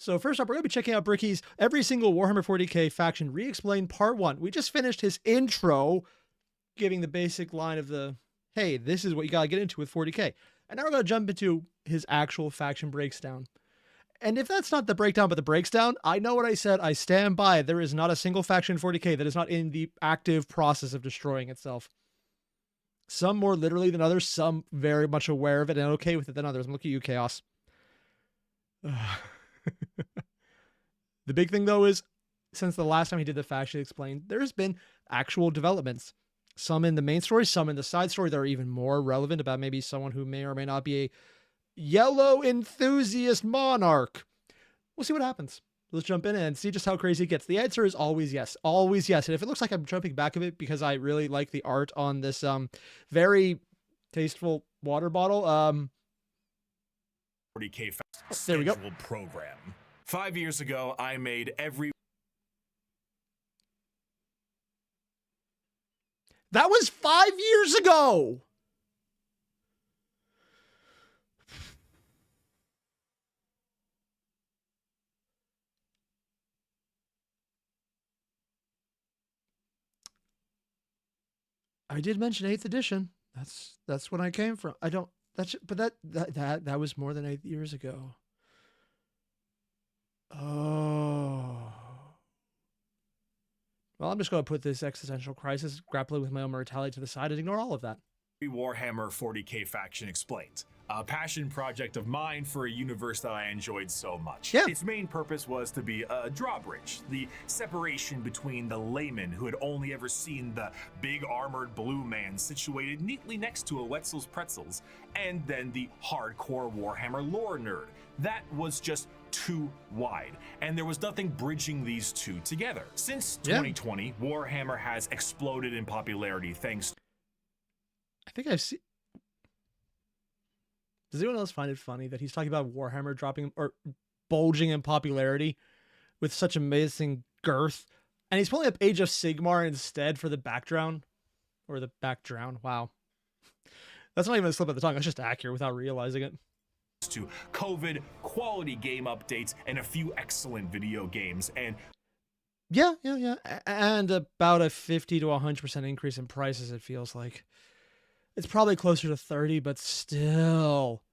So first up, we're going to be checking out Bricky's Every Single Warhammer 40k Faction Re-Explained Part 1. We just finished his intro, giving the basic line of the, hey, this is what you got to get into with 40k. And now we're going to jump into his actual faction breakdown. And if that's not the breakdown, but the breakdown, I know what I said. I stand by. There is not a single faction in 40k that is not in the active process of destroying itself. Some more literally than others. Some very much aware of it and okay with it than others. I'm looking at you, Chaos. The big thing, though, is since the last time he did the Faction Explained, there's been actual developments. Some in the main story, some in the side story that are even more relevant about maybe someone who may or may not be a yellow enthusiast monarch. We'll see what happens. Let's jump in and see just how crazy it gets. The answer is always yes. Always yes. And if it looks like I'm jumping back a bit because I really like the art on this very tasteful water bottle. 40k there we go. Program. 5 years ago, I made every... That was 5 years ago! I did mention 8th edition. That's when I came from. I don't... That was more than 8 years ago. Oh. Well, I'm just going to put this existential crisis, grappling with my own mortality to the side and ignore all of that. Warhammer 40k Faction Explained. A passion project of mine for a universe that I enjoyed so much. Yeah. Its main purpose was to be a drawbridge, the separation between the layman who had only ever seen the big armored blue man situated neatly next to a Wetzel's Pretzels, and then the hardcore Warhammer lore nerd. That was just too wide, and there was nothing bridging these two together. Since 2020, Warhammer has exploded in popularity thanks to... I think I've seen... Does anyone else find it funny that he's talking about Warhammer dropping or bulging in popularity with such amazing girth, and he's pulling up Age of Sigmar instead for the background or the background? Wow, that's not even a slip of the tongue. That's just accurate without realizing it. To COVID, quality game updates, and a few excellent video games, and yeah, and about a 50 to 100% increase in prices. It feels like it's probably closer to 30, but still,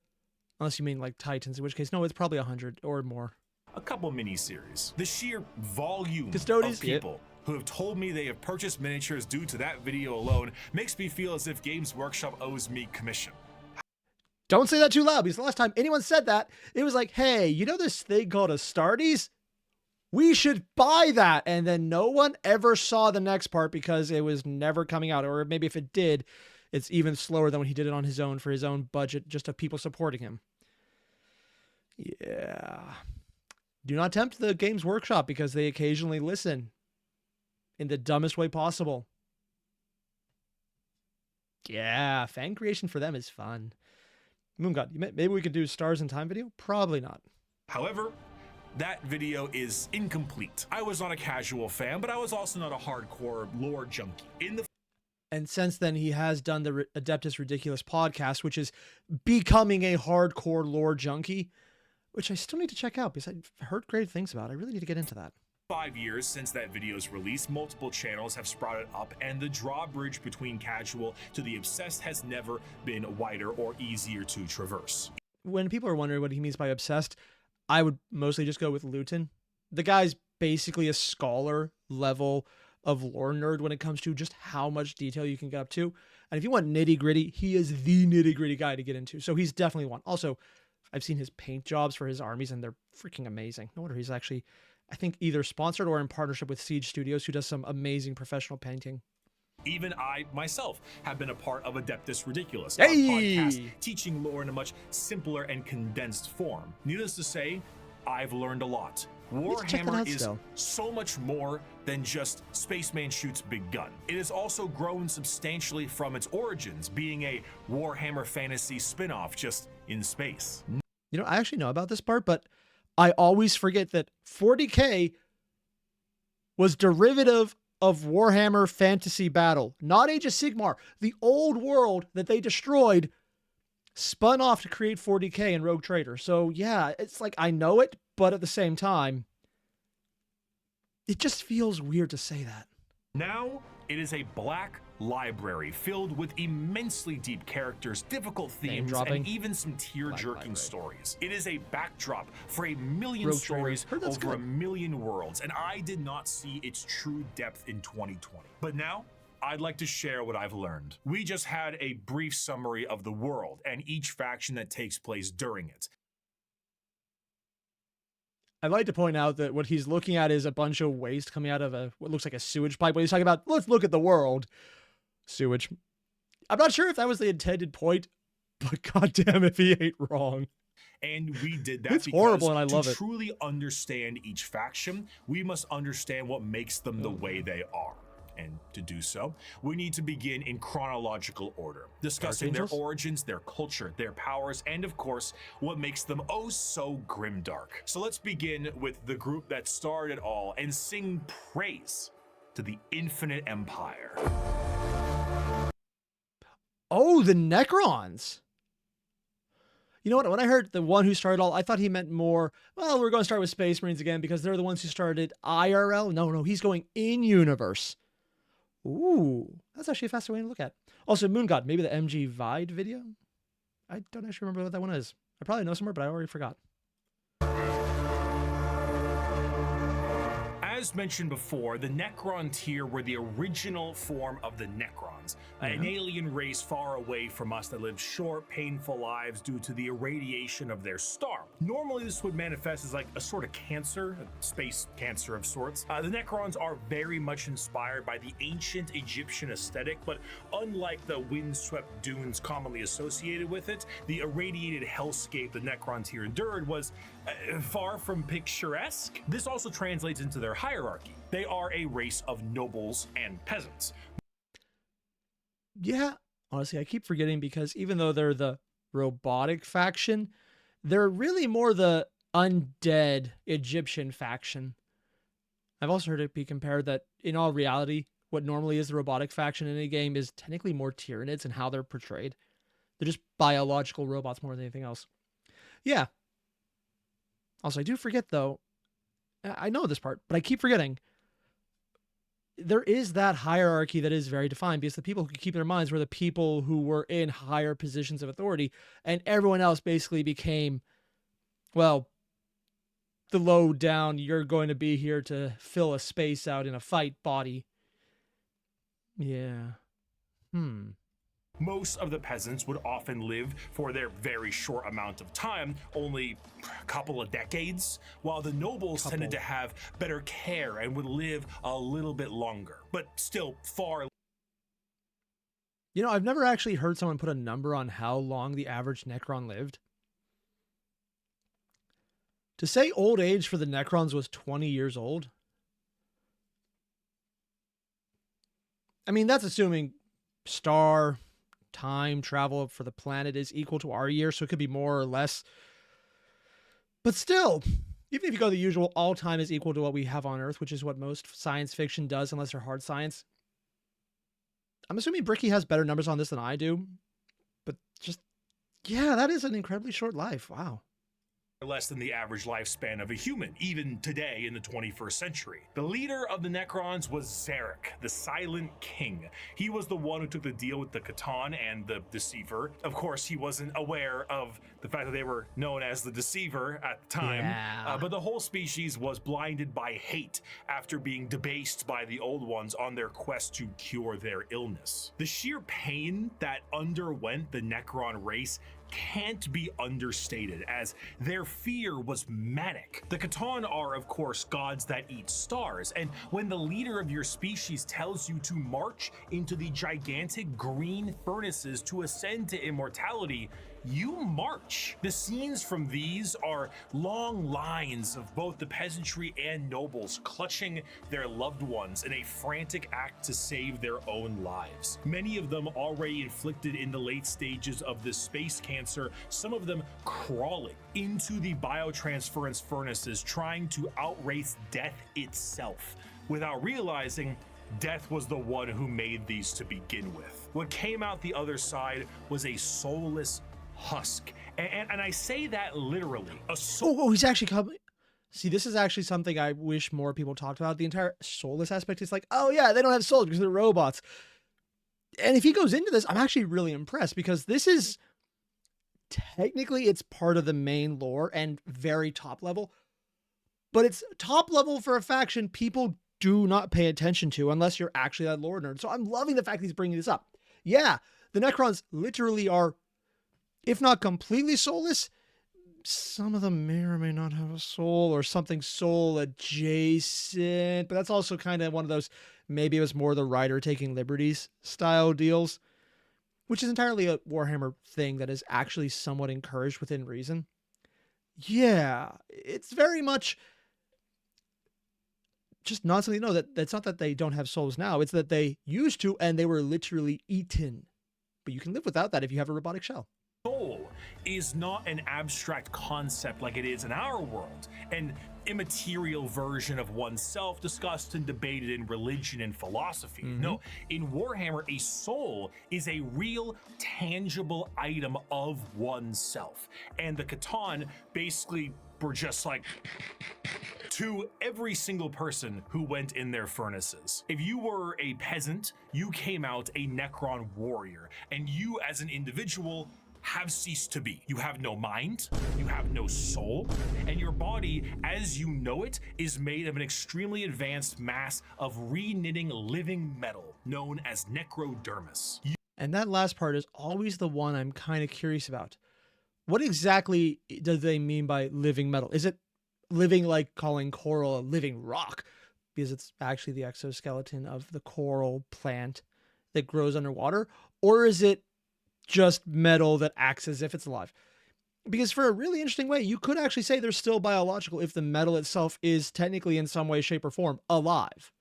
unless you mean like Titans, in which case, no, it's probably 100 or more. A couple mini-series. The sheer volume Custodians, of people who have told me they have purchased miniatures due to that video alone makes me feel as if Games Workshop owes me commission. Don't say that too loud, because the last time anyone said that, it was like, hey, you know this thing called Astartes? We should buy that. And then no one ever saw the next part because it was never coming out. Or maybe if it did, it's even slower than when he did it on his own for his own budget, just of people supporting him. Yeah. Do not tempt the Games Workshop because they occasionally listen in the dumbest way possible. Yeah, fan creation for them is fun. Moon God, maybe we could do Stars in Time video? Probably not. However, that video is incomplete. I was not a casual fan, but I was also not a hardcore lore junkie. And since then, he has done the Adeptus Ridiculous podcast, which is becoming a hardcore lore junkie, which I still need to check out because I've heard great things about it. I really need to get into that. 5 years since that video's release, multiple channels have sprouted up, and the drawbridge between casual to the obsessed has never been wider or easier to traverse. When people are wondering what he means by obsessed, I would mostly just go with Luton. The guy's basically a scholar level of lore nerd when it comes to just how much detail you can get up to. And if you want nitty gritty, he is the nitty gritty guy to get into. So he's definitely one. Also, I've seen his paint jobs for his armies and they're freaking amazing. No wonder he's actually, I think, either sponsored or in partnership with Siege Studios, who does some amazing professional painting. Even I, myself, have been a part of Adeptus Ridiculous, our podcast teaching lore in a much simpler and condensed form. Needless to say, I've learned a lot. Warhammer is so much more than just Spaceman shoots big gun. It has also grown substantially from its origins, being a Warhammer fantasy spin-off just in space. You know, I actually know about this part, but I always forget that 40K was derivative of Warhammer Fantasy Battle, not Age of Sigmar. The old world that they destroyed spun off to create 40K and Rogue Trader. So yeah, it's like I know it, but at the same time, it just feels weird to say that. Now, it is a black library filled with immensely deep characters, difficult themes, and even some tear-jerking stories. It is a backdrop for a million stories over a million worlds, and I did not see its true depth in 2020. But now, I'd like to share what I've learned. We just had a brief summary of the world and each faction that takes place during it. I'd like to point out that what he's looking at is a bunch of waste coming out of what looks like a sewage pipe. When he's talking about, let's look at the world. Sewage. I'm not sure if that was the intended point, but goddamn if he ain't wrong. And we did that it's because horrible and I love to it. truly understand each faction, we must understand what makes them the way they are. And to do so, we need to begin in chronological order, discussing their origins, their culture, their powers, and of course, what makes them oh so grimdark. So let's begin with the group that started it all and sing praise to the Infinite Empire. Oh, the Necrons. You know what? When I heard the one who started all, I thought he meant more, well, we're going to start with Space Marines again because they're the ones who started IRL. No, he's going in-universe. Ooh, that's actually a faster way to look at. Also, Moon God, maybe the MG Vide video? I don't actually remember what that one is. I probably know somewhere, but I already forgot. As mentioned before, the Necron tier were the original form of the Necrons, an alien race far away from us that lived short, painful lives due to the irradiation of their star. Normally, this would manifest as like a sort of cancer, a space cancer of sorts. The Necrons are very much inspired by the ancient Egyptian aesthetic, but unlike the windswept dunes commonly associated with it, the irradiated hellscape the Necron tier endured was far from picturesque. This also translates into their hierarchy. They are a race of nobles and peasants. Yeah, honestly, I keep forgetting because even though they're the robotic faction, they're really more the undead Egyptian faction. I've also heard it be compared that in all reality, what normally is the robotic faction in a game is technically more Tyranids in how they're portrayed. They're just biological robots more than anything else. Yeah. Also, I do forget, though, I know this part, but I keep forgetting. There is that hierarchy that is very defined because the people who could keep their minds were the people who were in higher positions of authority, and everyone else basically became, well, the low down, you're going to be here to fill a space out in a fight body. Yeah. Most of the peasants would often live for their very short amount of time, only a couple of decades, while the nobles tended to have better care and would live a little bit longer, but still far. You know, I've never actually heard someone put a number on how long the average Necron lived. To say old age for the Necrons was 20 years old, I mean, that's assuming star time travel for the planet is equal to our year, so it could be more or less. But still, even if you go the usual, all time is equal to what we have on Earth, which is what most science fiction does, unless they're hard science. I'm assuming Bricky has better numbers on this than I do. But just, yeah, that is an incredibly short life. Wow. Less than the average lifespan of a human, even today in the 21st century. The leader of the Necrons was Zarek, the Silent King. He was the one who took the deal with the Khorne and the Deceiver. Of course, he wasn't aware of the fact that they were known as the Deceiver at the time, but the whole species was blinded by hate after being debased by the Old Ones on their quest to cure their illness. The sheer pain that underwent the Necron race can't be understated, as their fear was manic. The Khorne are, of course, gods that eat stars, and when the leader of your species tells you to march into the gigantic green furnaces to ascend to immortality, you march. The scenes from these are long lines of both the peasantry and nobles clutching their loved ones in a frantic act to save their own lives. Many of them already inflicted in the late stages of the space cancer, some of them crawling into the biotransference furnaces, trying to outrace death itself, without realizing death was the one who made these to begin with. What came out the other side was a soulless husk, and I say that literally. He's actually coming. See, this is actually something I wish more people talked about. The entire soulless aspect is like, oh yeah, they don't have souls because they're robots. And if he goes into this, I'm actually really impressed because this is technically it's part of the main lore and very top level, but it's top level for a faction people do not pay attention to unless you're actually that lore nerd. So I'm loving the fact he's bringing this up. Yeah, the Necrons literally are, if not completely soulless, some of them may or may not have a soul or something soul adjacent, but that's also kind of one of those, maybe it was more the writer taking liberties style deals, which is entirely a Warhammer thing that is actually somewhat encouraged within reason. Yeah, it's very much just not something, no, that's not that they don't have souls now, it's that they used to and they were literally eaten. But you can live without that if you have a robotic shell. Soul is not an abstract concept like it is in our world, an immaterial version of oneself discussed and debated in religion and philosophy. No, in Warhammer, a soul is a real, tangible item of oneself. And the Catan basically were just like to every single person who went in their furnaces. If you were a peasant, you came out a Necron warrior, and you as an individual have ceased to be. You have no mind, you have no soul, and your body, as you know it, is made of an extremely advanced mass of re-knitting living metal known as necrodermis. And that last part is always the one I'm kind of curious about. What exactly do they mean by living metal? Is it living like calling coral a living rock? Because it's actually the exoskeleton of the coral plant that grows underwater? Or is it just metal that acts as if it's alive? Because for a really interesting way, you could actually say they're still biological if the metal itself is technically in some way, shape, or form alive.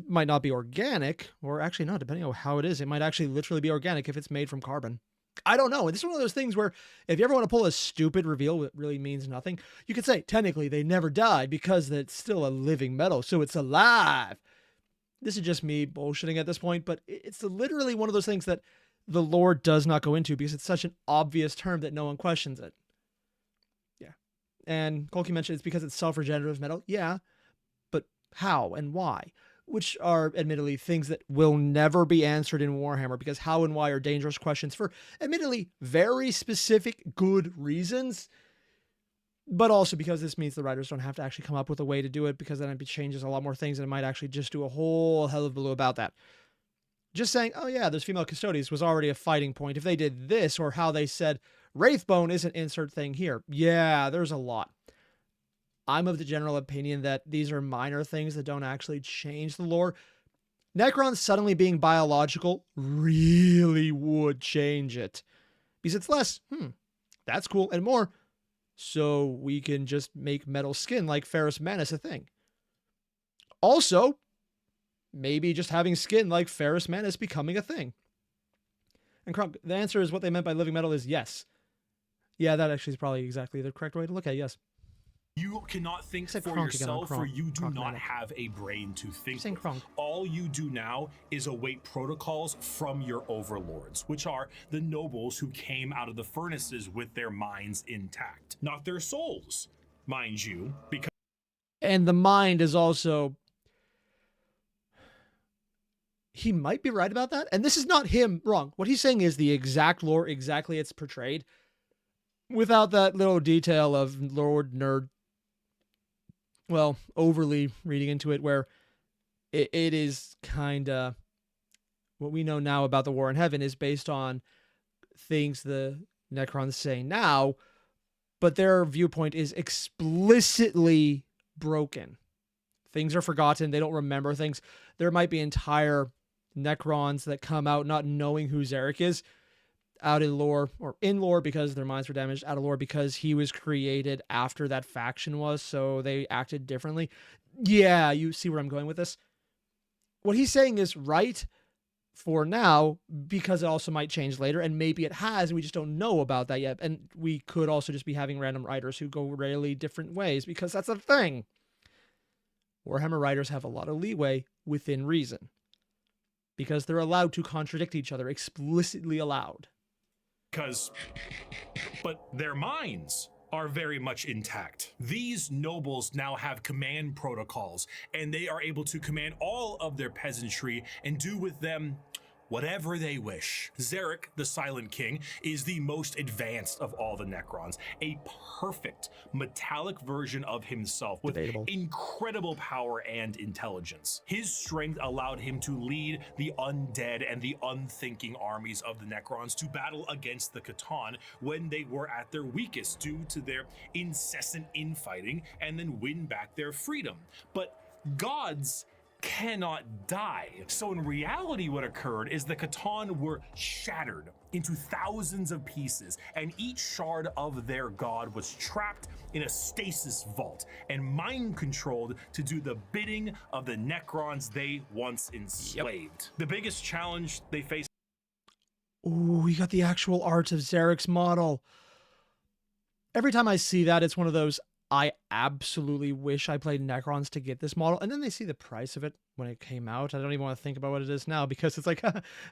Might not be organic, or actually not, depending on how it is. It might actually literally be organic if it's made from carbon. I don't know. And this is one of those things where if you ever want to pull a stupid reveal that really means nothing, you could say, technically, they never died because it's still a living metal, so it's alive. This is just me bullshitting at this point, but it's literally one of those things that the lore does not go into because it's such an obvious term that no one questions it. Yeah. And Colkey mentioned it's because it's self-regenerative metal. Yeah. But how and why? Which are admittedly things that will never be answered in Warhammer, because how and why are dangerous questions for admittedly very specific good reasons, but also because this means the writers don't have to actually come up with a way to do it, because then it changes a lot more things and it might actually just do a whole hell of a blue about that. Just saying, oh yeah, there's female custodians was already a fighting point. If they did this, or how they said Wraithbone is an insert thing here. Yeah, there's a lot. I'm of the general opinion that these are minor things that don't actually change the lore. Necrons suddenly being biological really would change it. Because it's less, that's cool, and more, so we can just make metal skin like Ferrous Manus a thing. Also, maybe just having skin like Ferrous Manus becoming a thing. And Krunk, the answer is what they meant by living metal is yes. Yeah, that actually is probably exactly the correct way to look at it, yes. You cannot think for yourself, for you do not have a brain to think with. All you do now is await protocols from your overlords, which are the nobles who came out of the furnaces with their minds intact. Not their souls, mind you, because... And the mind is also... He might be right about that. And this is not him wrong. What he's saying is the exact lore, exactly it's portrayed, without that little detail of Lord Nerd, well, overly reading into it, where it is kind of what we know now about the War in Heaven is based on things the Necrons say now, but their viewpoint is explicitly broken. Things are forgotten. They don't remember things. There might be entire Necrons that come out not knowing who Zarek is, out in lore, or in lore because their minds were damaged, out of lore because he was created after that faction was, so they acted differently. Yeah, you see where I'm going with this? What he's saying is right for now, because it also might change later, and maybe it has, and we just don't know about that yet. And we could also just be having random writers who go really different ways, because that's a thing. Warhammer writers have a lot of leeway within reason, because they're allowed to contradict each other, explicitly allowed. But their minds are very much intact. These nobles now have command protocols, and they are able to command all of their peasantry and do with them whatever they wish. Tzeentch, the Silent King, is the most advanced of all the Necrons, a perfect metallic version of himself with incredible power and intelligence. His strength allowed him to lead the undead and the unthinking armies of the Necrons to battle against the Khorne when they were at their weakest due to their incessant infighting, and then win back their freedom. But gods cannot die. So in reality, what occurred is the Khorne were shattered into thousands of pieces, and each shard of their god was trapped in a stasis vault and mind controlled to do the bidding of the Necrons they once enslaved. The biggest challenge they faced. Ooh, we got the actual art of Tzeentch's model. Every time I see that, it's one of those, I absolutely wish I played Necrons to get this model. And then they see the price of it when it came out. I don't even want to think about what it is now, because it's like,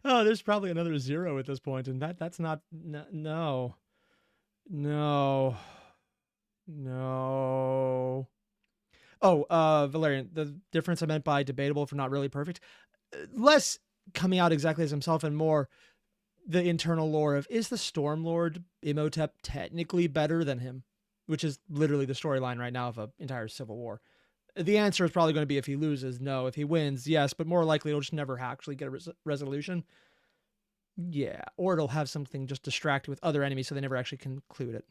oh, there's probably another 0 at this point. And that's not, no. Oh, Valerian, the difference I meant by debatable for not really perfect, less coming out exactly as himself and more the internal lore of, is the Stormlord Imhotep technically better than him? Which is literally the storyline right now of an entire civil war. The answer is probably going to be, if he loses, no. If he wins, yes. But more likely, it'll just never actually get a resolution. Yeah. Or it'll have something just distracted with other enemies so they never actually conclude it.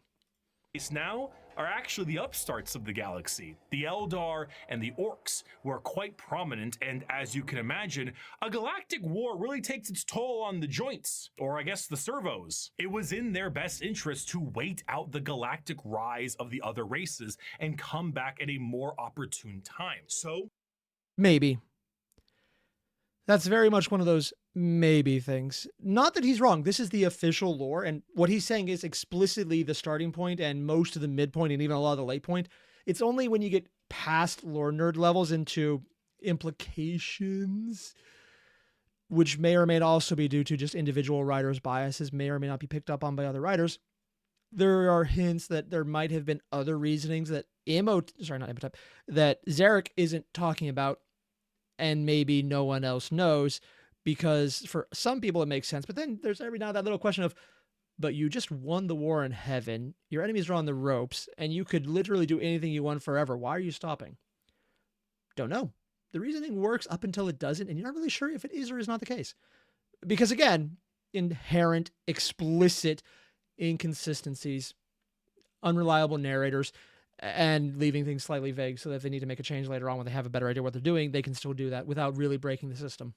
Now are actually the upstarts of the galaxy. The Eldar and the Orcs were quite prominent, and as you can imagine, a galactic war really takes its toll on the joints, or I guess the servos. It was in their best interest to wait out the galactic rise of the other races and come back at a more opportune time. So, maybe. That's very much one of those maybe things. Not that he's wrong. This is the official lore, and what he's saying is explicitly the starting point and most of the midpoint and even a lot of the late point. It's only when you get past lore nerd levels into implications, which may or may not also be due to just individual writers' biases, may or may not be picked up on by other writers. There are hints that there might have been other reasonings that that Tzeentch isn't talking about, and maybe no one else knows, because for some people it makes sense. But then there's every now and that little question of, but you just won the war in heaven, your enemies are on the ropes, and you could literally do anything you want forever. Why are you stopping? Don't know. The reasoning works up until it doesn't, and you're not really sure if it is or is not the case. Because again, inherent, explicit inconsistencies, unreliable narrators, and leaving things slightly vague so that if they need to make a change later on when they have a better idea what they're doing, they can still do that without really breaking the system.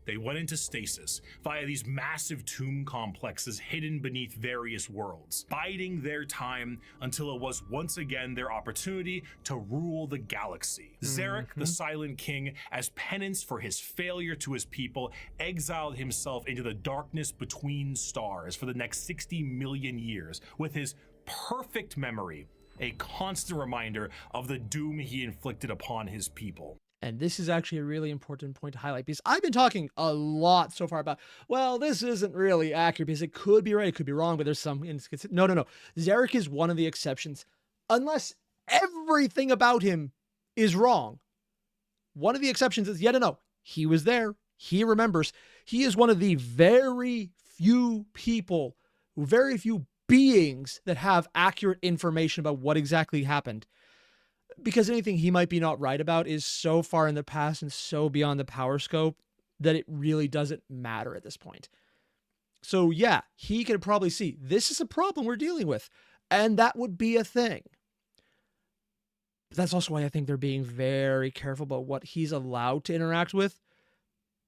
They went into stasis via these massive tomb complexes hidden beneath various worlds, biding their time until it was once again their opportunity to rule the galaxy. Tzeentch, the Silent King, as penance for his failure to his people, exiled himself into the darkness between stars for the next 60 million years, with his perfect memory a constant reminder of the doom he inflicted upon his people. And this is actually a really important point to highlight, because I've been talking a lot so far about, well, this isn't really accurate because it could be right, it could be wrong, but there's some inconsistency. No. Tzeentch is one of the exceptions, unless everything about him is wrong. One of the exceptions is, no, he was there, he remembers. He is one of the very few people, very few beings that have accurate information about what exactly happened. Because anything he might be not right about is so far in the past and so beyond the power scope that it really doesn't matter at this point. So yeah, he could probably see this is a problem we're dealing with, and that would be a thing. But that's also why I think they're being very careful about what he's allowed to interact with.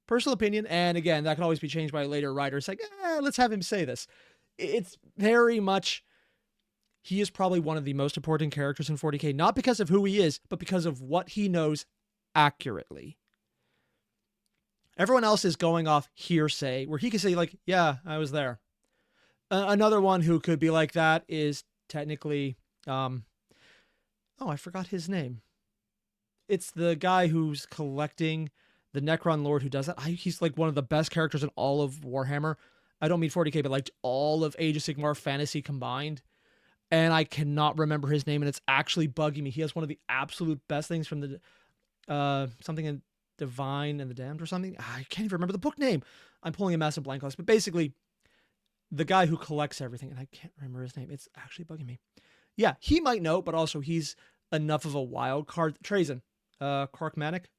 Personal opinion, and again, that can always be changed by later writers. Like, let's have him say this. It's very much, he is probably one of the most important characters in 40K, not because of who he is, but because of what he knows accurately. Everyone else is going off hearsay, where he can say, like, yeah, I was there. Another one who could be like that is technically, I forgot his name. It's the guy who's collecting the Necron Lord who does that. He's like one of the best characters in all of Warhammer. I don't mean 40K, but like all of Age of Sigmar fantasy combined. and I cannot remember his name, and it's actually bugging me. He has one of the absolute best things from the something in Divine and the Damned or something. I can't even remember the book name. I'm pulling a massive blank on this, but basically the guy who collects everything, and I can't remember his name. It's actually bugging me. Yeah, he might know, but also he's enough of a wild card. Trazyn, Cork Manic.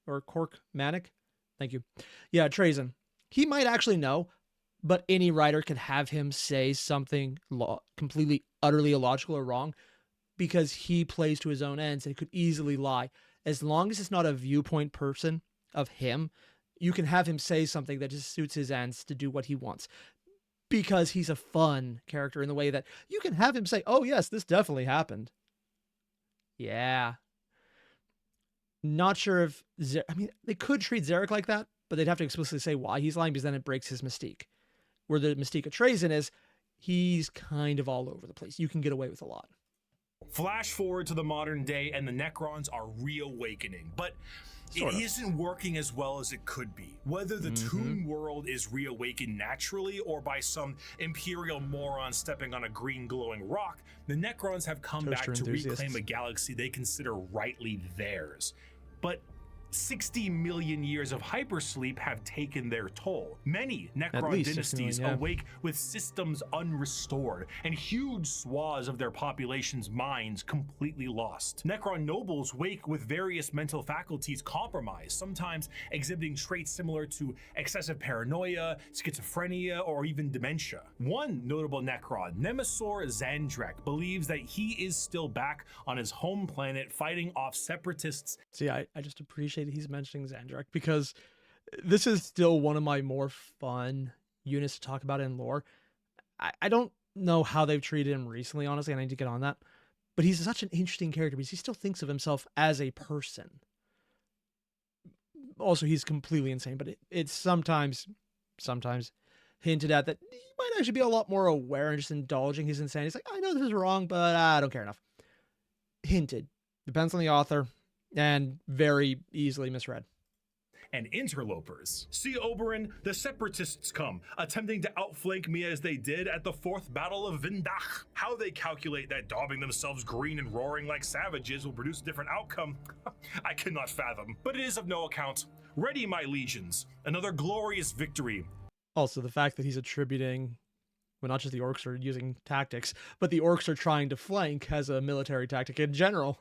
Thank you. Yeah, Trazyn. He might actually know, but any writer could have him say something completely, utterly illogical or wrong because he plays to his own ends and he could easily lie. As long as it's not a viewpoint person of him, you can have him say something that just suits his ends to do what he wants because he's a fun character in the way that you can have him say, oh yes, this definitely happened. Yeah. Not sure if, they could treat Zarek like that, but they'd have to explicitly say why he's lying because then it breaks his mystique. Where the mystique of Trazyn is, he's kind of all over the place. You can get away with a lot. Flash forward to the modern day and the Necrons are reawakening, but it isn't working as well as it could be. Whether the Toon world is reawakened naturally or by some imperial moron stepping on a green glowing rock, the Necrons have come back to reclaim a galaxy they consider rightly theirs. But 60 million years of hypersleep have taken their toll. Many Necron dynasties awake with systems unrestored and huge swaths of their population's minds completely lost. Necron nobles wake with various mental faculties compromised, sometimes exhibiting traits similar to excessive paranoia, schizophrenia, or even dementia. One notable Necron, Nemesaur Zandrek, believes that he is still back on his home planet fighting off separatists. See, I just appreciate he's mentioning Zandrek because this is still one of my more fun units to talk about in lore. I don't know how they've treated him recently, honestly, and I need to get on that. But he's such an interesting character because he still thinks of himself as a person. Also, he's completely insane, but it's sometimes hinted at that he might actually be a lot more aware and just indulging his insanity. He's like, I know this is wrong, but I don't care enough. Hinted. Depends on the author. And very easily misread. And interlopers. See, Oberyn, the separatists come, attempting to outflank me as they did at the 4th Battle of Vindach. How they calculate that daubing themselves green and roaring like savages will produce a different outcome, I cannot fathom. But it is of no account. Ready, my legions. Another glorious victory. Also, the fact that he's attributing, well, not just the orcs are using tactics, but the orcs are trying to flank as a military tactic in general.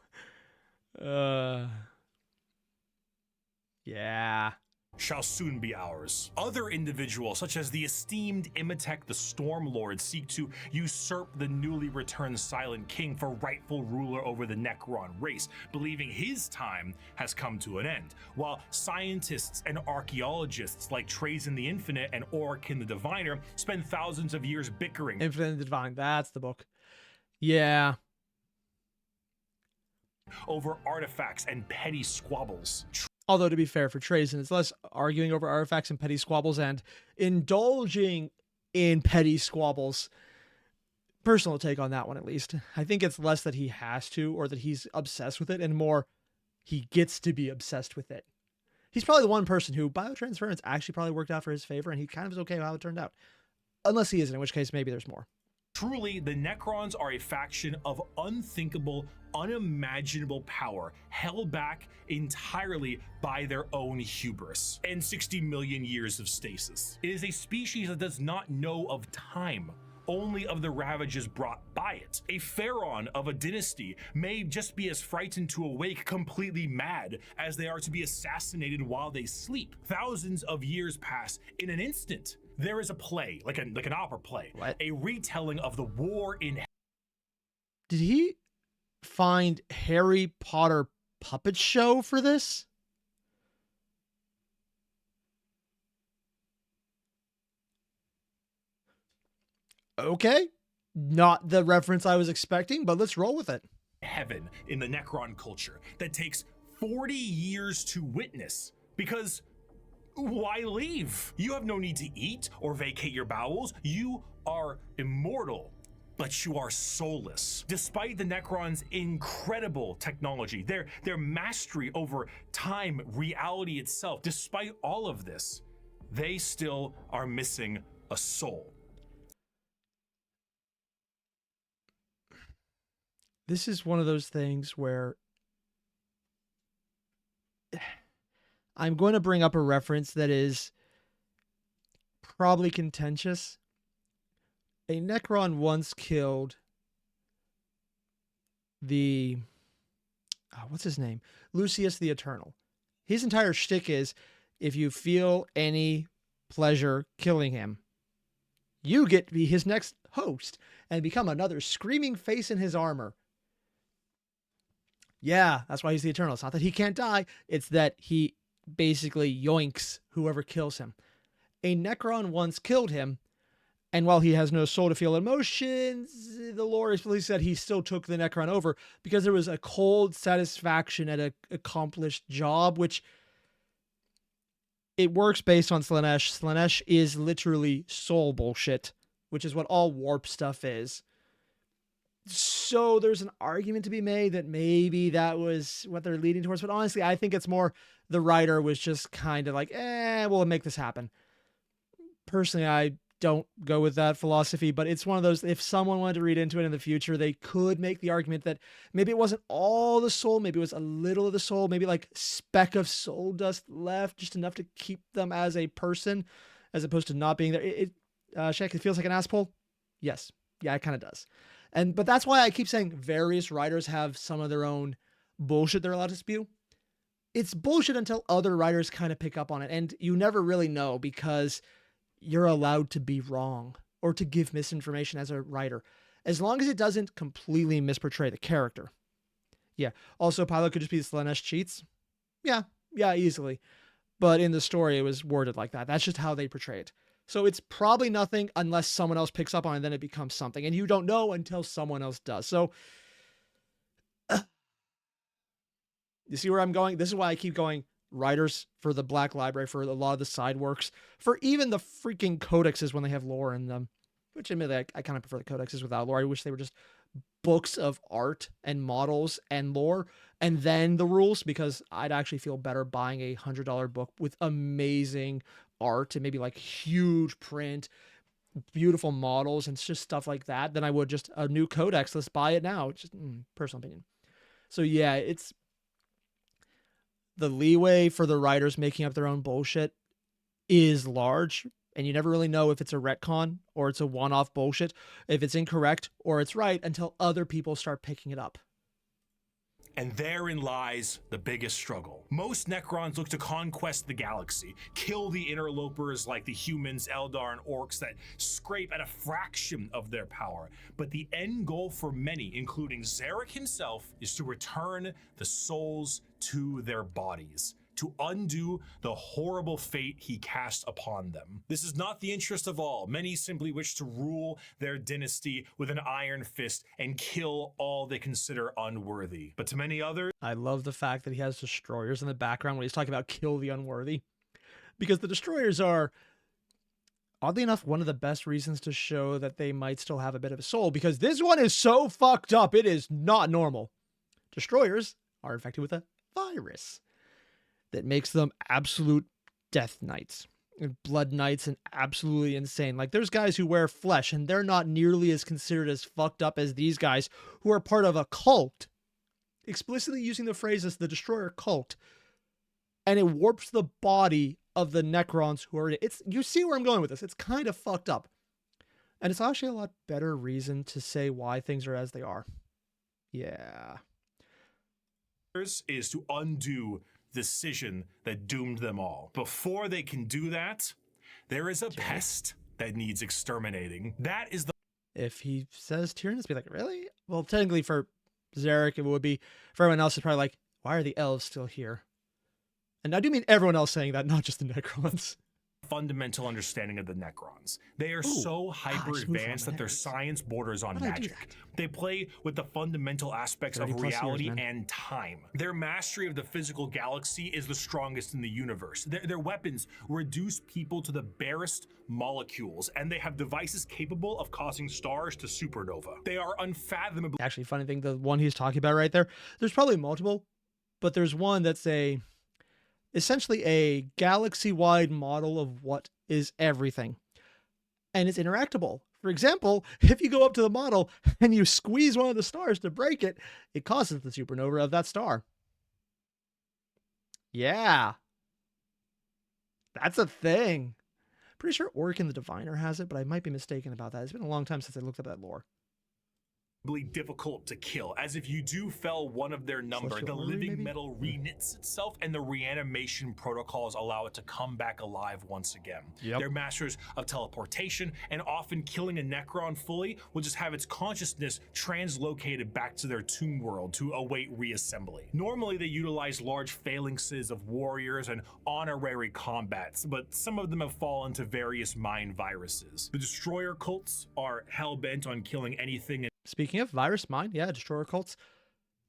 Yeah. Shall soon be ours. Other individuals, such as the esteemed Immaterium the Stormlord, seek to usurp the newly returned Silent King for rightful ruler over the Necron race, believing his time has come to an end, while scientists and archaeologists like Trazyn the Infinite and Orkin the Diviner spend thousands of years bickering. Infinite the Divine, that's the book. Yeah. Over artifacts and petty squabbles. Although, to be fair, for Trazyn, it's less arguing over artifacts and petty squabbles and indulging in petty squabbles. Personal take on that one, at least. I think it's less that he has to or that he's obsessed with it, and more he gets to be obsessed with it. He's probably the one person who biotransference actually probably worked out for his favor, and he kind of is okay with how it turned out. Unless he isn't, in which case maybe there's more. Truly, the Necrons are a faction of unthinkable, unimaginable power, held back entirely by their own hubris and 60 million years of stasis. It is a species that does not know of time, only of the ravages brought by it. A pharaoh of a dynasty may just be as frightened to awake completely mad as they are to be assassinated while they sleep. Thousands of years pass in an instant. There is a play, like an opera play, a retelling of the war in... Did he find Harry Potter puppet show for this? Okay. Not the reference I was expecting, but let's roll with it. Heaven in the Necron culture that takes 40 years to witness, because... why leave? You have no need to eat or vacate your bowels. You are immortal, but you are soulless. Despite the Necrons' incredible technology, their mastery over time, reality itself, despite all of this, they still are missing a soul. this is one of those things where I'm going to bring up a reference that is probably contentious. A Necron once killed the what's his name? Lucius the Eternal. His entire shtick is, if you feel any pleasure killing him, you get to be his next host and become another screaming face in his armor. Yeah, that's why he's the Eternal. It's not that he can't die. It's that he basically yoinks whoever kills him. A Necron once killed him, and while he has no soul to feel emotions, the lore explicitly said he still took the Necron over because there was a cold satisfaction at an accomplished job, which it works based on Tzeentch. Tzeentch is literally soul bullshit, which is what all warp stuff is. So there's an argument to be made that maybe that was what they're leading towards. But honestly, I think it's more the writer was just kind of like, we'll make this happen. Personally, I don't go with that philosophy, but it's one of those, if someone wanted to read into it in the future, they could make the argument that maybe it wasn't all the soul, maybe it was a little of the soul, maybe like speck of soul dust left, just enough to keep them as a person, as opposed to not being there. Shaq, it feels like an ass pull? Yes. Yeah, it kind of does. But that's why I keep saying various writers have some of their own bullshit they're allowed to spew. It's bullshit until other writers kind of pick up on it. And you never really know because you're allowed to be wrong or to give misinformation as a writer, as long as it doesn't completely misportray the character. Yeah. Also, Pilot could just be Tzeentch cheats. Yeah, easily. But in the story, it was worded like that. That's just how they portray it. So it's probably nothing unless someone else picks up on it, and then it becomes something. And you don't know until someone else does. So you see where I'm going? This is why I keep going. Writers for the Black Library, for a lot of the side works, for even the freaking codexes when they have lore in them, which admittedly I kind of prefer the codexes without lore. I wish they were just books of art and models and lore and then the rules, because I'd actually feel better buying a $100 book with amazing art and maybe like huge print, beautiful models and just stuff like that than I would just a new codex. Let's buy it now. It's just personal opinion. So yeah, it's the leeway for the writers making up their own bullshit is large, and you never really know if it's a retcon or it's a one-off bullshit, if it's incorrect or it's right, until other people start picking it up. And therein lies the biggest struggle. Most Necrons look to conquest the galaxy, kill the interlopers like the humans, Eldar, and orcs that scrape at a fraction of their power. But the end goal for many, including Zarek himself, is to return the souls to their bodies, to undo the horrible fate he cast upon them. This is not the interest of all. Many simply wish to rule their dynasty with an iron fist and kill all they consider unworthy. But to many others, I love the fact that he has destroyers in the background when he's talking about kill the unworthy, because the destroyers are, oddly enough, one of the best reasons to show that they might still have a bit of a soul, because this one is so fucked up. It is not normal. Destroyers are infected with a virus that makes them absolute death knights and blood knights and absolutely insane. Like, there's guys who wear flesh and they're not nearly as considered as fucked up as these guys who are part of a cult, explicitly using the phrase as the destroyer cult, and it warps the body of the Necrons who are in it. You see where I'm going with this. It's kind of fucked up. And it's actually a lot better reason to say why things are as they are. Yeah. is to undo decision that doomed them all. Before they can do that, there is a pest that needs exterminating. That is the... If he says Tyrannus, be like, really? Well, technically for Zarek, it would be. For everyone else, it's probably like, why are the elves still here? And I do mean everyone else saying that, not just the Necrons. Fundamental understanding of the Necrons. They are so hyper advanced that their science borders on magic. They play with the fundamental aspects of reality and time. Their mastery of the physical galaxy is the strongest in the universe. Their weapons reduce people to the barest molecules, and they have devices capable of causing stars to supernova. They are unfathomably... Actually, funny thing, the one he's talking about right there, there's probably multiple, but there's one that's essentially a galaxy-wide model of what is everything. And it's interactable For example, if you go up to the model and you squeeze one of the stars to break it, it causes the supernova of that star. Yeah. That's a thing. Pretty sure Orkin the Diviner has it, but I might be mistaken about that. It's been a long time since I looked up that lore. Difficult to kill, as if you do fell one of their number, the living metal reknits itself and the reanimation protocols allow it to come back alive once again. They're masters of teleportation, and often killing a Necron fully will just have its consciousness translocated back to their tomb world to await reassembly. Normally they utilize large phalanxes of warriors and honorary combats, but some of them have fallen to various mind viruses. The destroyer cults are hell-bent on killing anything. Speaking of virus mind, yeah, destroyer cults.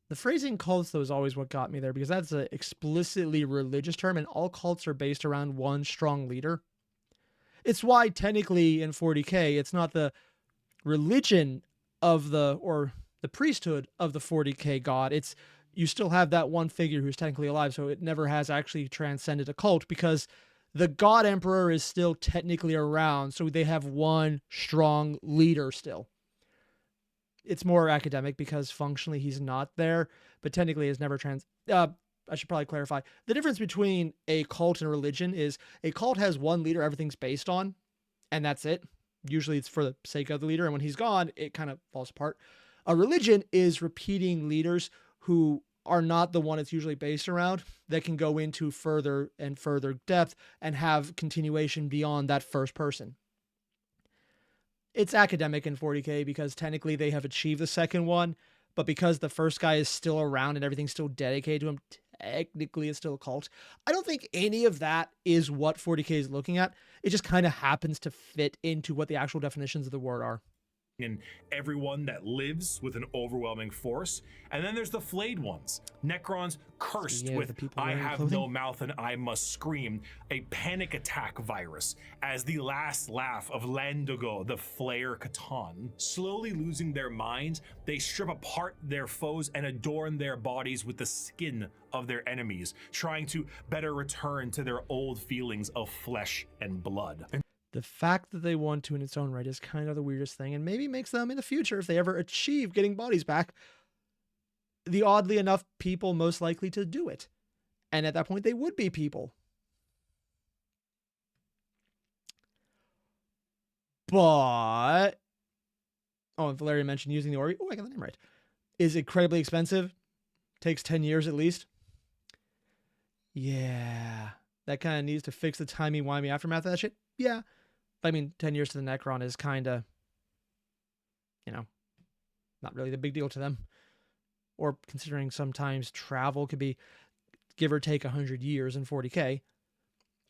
The phrasing cults, though, is always what got me there, because that's an explicitly religious term, and all cults are based around one strong leader. It's why technically in 40k, it's not the religion of or the priesthood of the 40k god. It's, you still have that one figure who's technically alive, so it never has actually transcended a cult, because the god emperor is still technically around, so they have one strong leader still. It's more academic because functionally he's not there, but technically it's never I should probably clarify. The difference between a cult and a religion is a cult has one leader everything's based on, and that's it. Usually it's for the sake of the leader, and when he's gone, it kind of falls apart. A religion is repeating leaders who are not the one it's usually based around, that can go into further and further depth and have continuation beyond that first person. It's academic in 40k because technically they have achieved the second one, but because the first guy is still around and everything's still dedicated to him, technically it's still a cult. I don't think any of that is what 40k is looking at. It just kind of happens to fit into what the actual definitions of the word are. And everyone that lives with an overwhelming force. And then there's the flayed ones, Necrons cursed with I have no mouth and I must scream, a panic attack virus, as the last laugh of Landogo, the Flayer Catan. Slowly losing their minds, they strip apart their foes and adorn their bodies with the skin of their enemies, trying to better return to their old feelings of flesh and blood. The fact that they want to in its own right is kind of the weirdest thing, and maybe makes them in the future, if they ever achieve getting bodies back, the oddly enough people most likely to do it. And at that point, they would be people. But, oh, and Valeria mentioned using the Ori. Oh, I got the name right. Is incredibly expensive. Takes 10 years at least. Yeah. That kind of needs to fix the timey-wimey aftermath of that shit. Yeah. I mean, 10 years to the Necron is kind of, not really the big deal to them. Or considering sometimes travel could be give or take 100 years in 40k.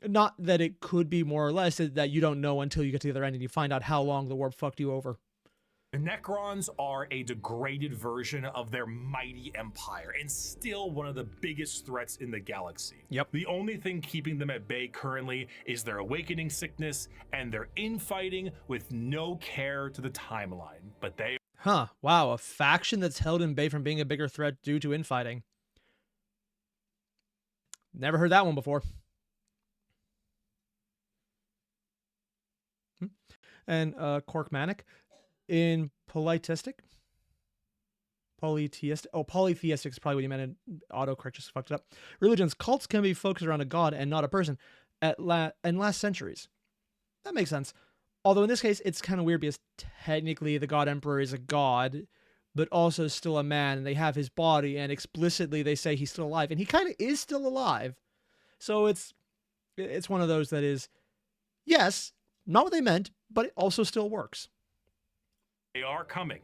Not that it could be more or less, that you don't know until you get to the other end and you find out how long the warp fucked you over. The Necrons are a degraded version of their mighty empire and still one of the biggest threats in the galaxy. Yep. The only thing keeping them at bay currently is their awakening sickness and their infighting with no care to the timeline. But they... Huh. Wow. A faction that's held in bay from being a bigger threat due to infighting. Never heard that one before. And Corkmanic. In polytheistic is probably what you meant, in autocorrect just fucked it up. Religions, cults can be focused around a god and not a person in last centuries. That makes sense. Although in this case, it's kind of weird because technically the god emperor is a god, but also still a man, and they have his body, and explicitly they say he's still alive, and he kind of is still alive. So it's one of those that is, yes, not what they meant, but it also still works. They are coming,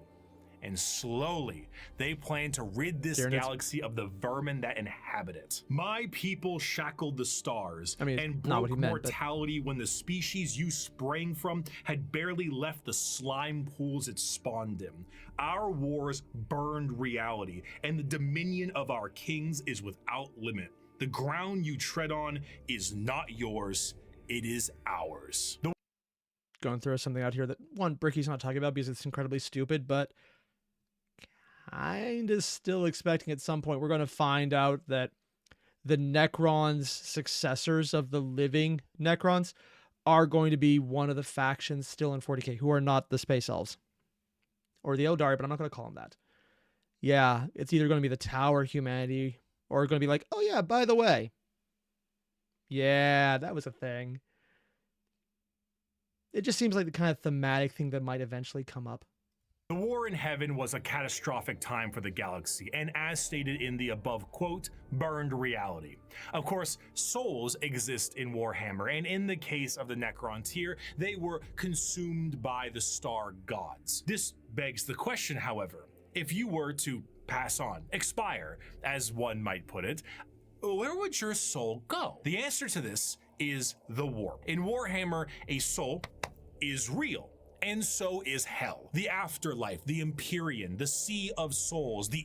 and slowly they plan to rid this galaxy of the vermin that inhabit it. My people shackled the stars and broke mortality when the species you sprang from had barely left the slime pools it spawned in. Our wars burned reality, and the dominion of our kings is without limit. The ground you tread on is not yours, it is ours. Going through something out here that one Bricky's not talking about because it's incredibly stupid, but kind of still expecting at some point we're going to find out that the Necrons' successors of the living Necrons are going to be one of the factions still in 40k who are not the Space Elves or the Eldari, but I'm not going to call them that. Yeah, it's either going to be the Tower Humanity or going to be like, oh yeah, by the way, yeah, that was a thing. It just seems like the kind of thematic thing that might eventually come up. The war in heaven was a catastrophic time for the galaxy, and as stated in the above quote, burned reality. Of course, souls exist in Warhammer, and in the case of the Necrons here, they were consumed by the star gods. This begs the question, however, if you were to pass on, expire, as one might put it, where would your soul go? The answer to this is the warp. In Warhammer, a soul is real. And so is hell, the afterlife, the Immaterium, the Sea of Souls, the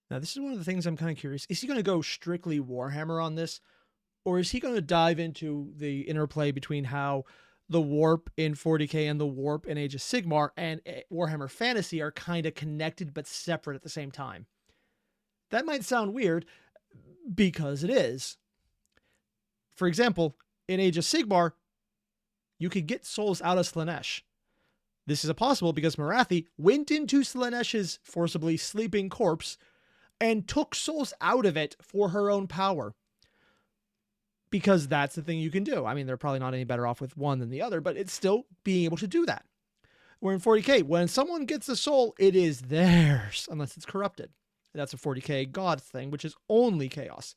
Now, this is one of the things I'm kind of curious. Is he going to go strictly Warhammer on this? Or is he going to dive into the interplay between how the warp in 40k and the warp in Age of Sigmar and Warhammer Fantasy are kind of connected but separate at the same time? That might sound weird, because it is. For example, in Age of Sigmar, you could get souls out of Slaanesh. This is possible because Morathi went into Slaanesh's forcibly sleeping corpse and took souls out of it for her own power. Because that's the thing you can do. I mean, they're probably not any better off with one than the other, but it's still being able to do that. Where in 40k, when someone gets a soul, it is theirs, unless it's corrupted. That's a 40k god thing, which is only chaos.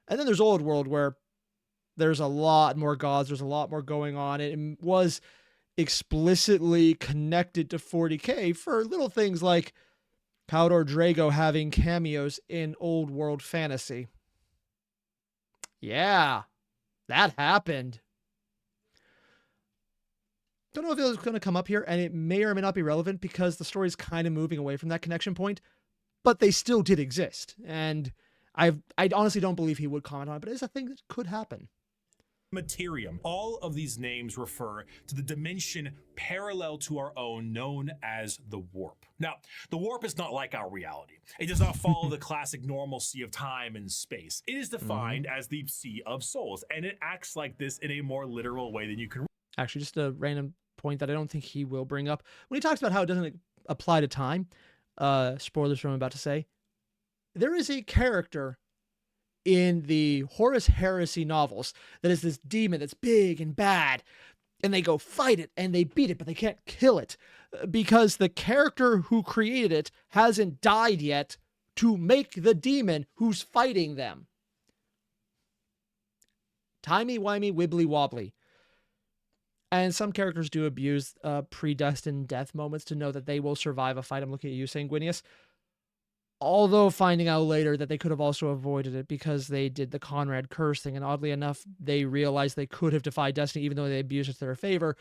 And then there's Old World, where there's a lot more gods, there's a lot more going on. It was explicitly connected to 40k for little things like Khador Drago having cameos in Old World Fantasy. Yeah, that happened. Don't know if it was going to come up here, and it may or may not be relevant because the story is kind of moving away from that connection point, but they still did exist. And I honestly don't believe he would comment on it, but it's a thing that could happen. Immaterium. All of these names refer to the dimension parallel to our own, known as the warp. Now, the warp is not like our reality. It does not follow the classic normalcy of time and space. It is defined as the Sea of Souls, and it acts like this in a more literal way than you can. Actually, just a random point that I don't think he will bring up. When he talks about how it doesn't apply to time, spoilers from what I'm about to say, there is a character in the Horus Heresy novels that is this demon that's big and bad, and they go fight it and they beat it, but they can't kill it because the character who created it hasn't died yet to make the demon who's fighting them. Timey-wimey, wibbly-wobbly. And some characters do abuse predestined death moments to know that they will survive a fight. I'm looking at you, Sanguinius. Although finding out later that they could have also avoided it because they did the Conrad curse thing. And oddly enough, they realized they could have defied destiny even though they abused it to their favor.